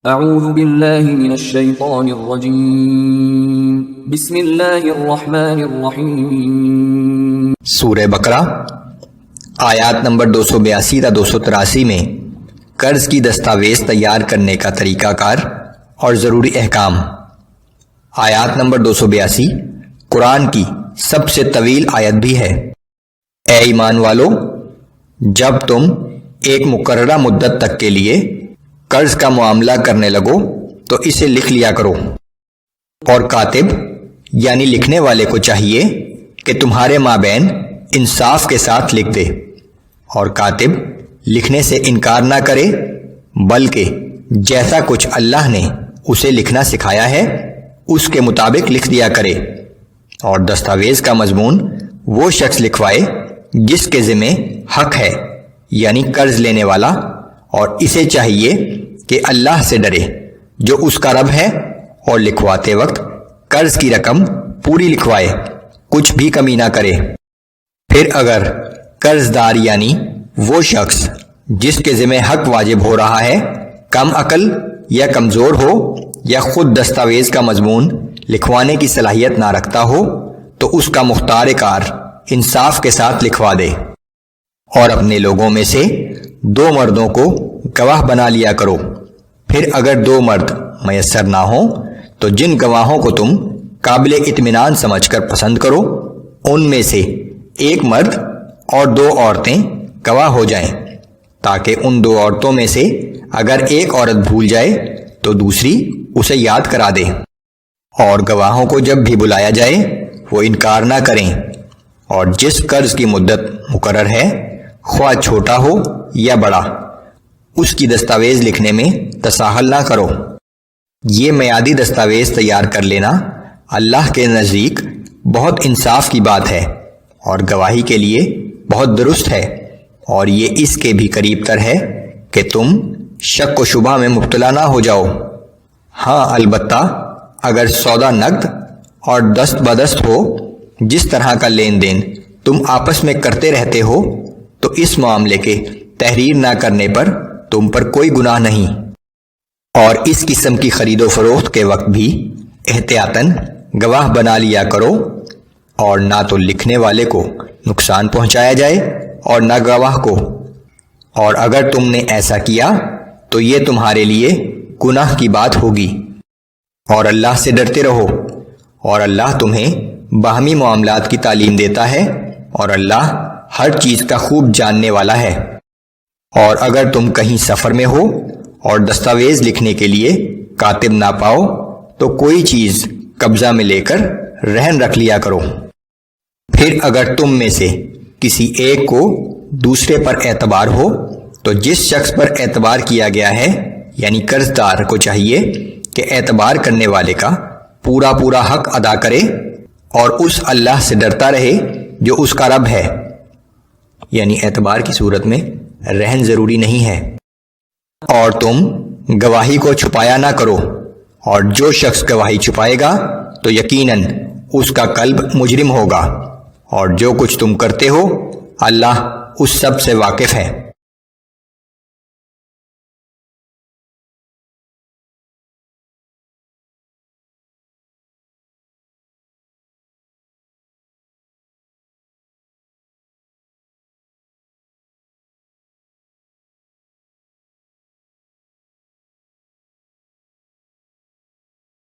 اعوذ باللہ من الشیطان الرجیم بسم اللہ الرحمن الرحیم۔ سورہ بقرہ آیات نمبر 282 تا 283 میں قرض کی دستاویز تیار کرنے کا طریقہ کار اور ضروری احکام۔ آیات نمبر 282 قرآن کی سب سے طویل آیت بھی ہے۔ اے ایمان والو، جب تم ایک مقررہ مدت تک کے لیے قرض کا معاملہ کرنے لگو تو اسے لکھ لیا کرو، اور کاتب یعنی لکھنے والے کو چاہیے کہ تمہارے مابین انصاف کے ساتھ لکھ دے، اور کاتب لکھنے سے انکار نہ کرے بلکہ جیسا کچھ اللہ نے اسے لکھنا سکھایا ہے اس کے مطابق لکھ دیا کرے، اور دستاویز کا مضمون وہ شخص لکھوائے جس کے ذمہ حق ہے یعنی قرض لینے والا، اور اسے چاہیے کہ اللہ سے ڈرے جو اس کا رب ہے، اور لکھواتے وقت قرض کی رقم پوری لکھوائے، کچھ بھی کمی نہ کرے۔ پھر اگر قرض دار یعنی وہ شخص جس کے ذمہ حق واجب ہو رہا ہے کم عقل یا کمزور ہو یا خود دستاویز کا مضمون لکھوانے کی صلاحیت نہ رکھتا ہو تو اس کا مختار کار انصاف کے ساتھ لکھوا دے، اور اپنے لوگوں میں سے 2 مردوں کو گواہ بنا لیا کرو۔ پھر اگر 2 مرد میسر نہ ہوں تو جن گواہوں کو تم قابل اطمینان سمجھ کر پسند کرو ان میں سے 1 مرد اور 2 عورتیں گواہ ہو جائیں، تاکہ ان 2 عورتوں میں سے اگر ایک عورت بھول جائے تو دوسری اسے یاد کرا دے، اور گواہوں کو جب بھی بلایا جائے وہ انکار نہ کریں، اور جس قرض کی مدت مقرر ہے خواہ چھوٹا ہو یا بڑا اس کی دستاویز لکھنے میں تساہل نہ کرو۔ یہ میعادی دستاویز تیار کر لینا اللہ کے نزدیک بہت انصاف کی بات ہے اور گواہی کے لیے بہت درست ہے، اور یہ اس کے بھی قریب تر ہے کہ تم شک و شبہ میں مبتلا نہ ہو جاؤ۔ ہاں البتہ اگر سودا نقد اور دست بدست ہو، جس طرح کا لین دین تم آپس میں کرتے رہتے ہو، تو اس معاملے کے تحریر نہ کرنے پر تم پر کوئی گناہ نہیں، اور اس قسم کی خرید و فروخت کے وقت بھی احتیاطاً گواہ بنا لیا کرو، اور نہ تو لکھنے والے کو نقصان پہنچایا جائے اور نہ گواہ کو، اور اگر تم نے ایسا کیا تو یہ تمہارے لیے گناہ کی بات ہوگی، اور اللہ سے ڈرتے رہو، اور اللہ تمہیں باہمی معاملات کی تعلیم دیتا ہے، اور اللہ ہر چیز کا خوب جاننے والا ہے۔ اور اگر تم کہیں سفر میں ہو اور دستاویز لکھنے کے لیے کاتب نہ پاؤ تو کوئی چیز قبضہ میں لے کر رہن رکھ لیا کرو۔ پھر اگر تم میں سے کسی ایک کو دوسرے پر اعتبار ہو تو جس شخص پر اعتبار کیا گیا ہے یعنی قرض دار کو چاہیے کہ اعتبار کرنے والے کا پورا حق ادا کرے، اور اس اللہ سے ڈرتا رہے جو اس کا رب ہے، یعنی اعتبار کی صورت میں رہن ضروری نہیں ہے۔ اور تم گواہی کو چھپایا نہ کرو، اور جو شخص گواہی چھپائے گا تو یقیناً اس کا قلب مجرم ہوگا، اور جو کچھ تم کرتے ہو اللہ اس سب سے واقف ہے۔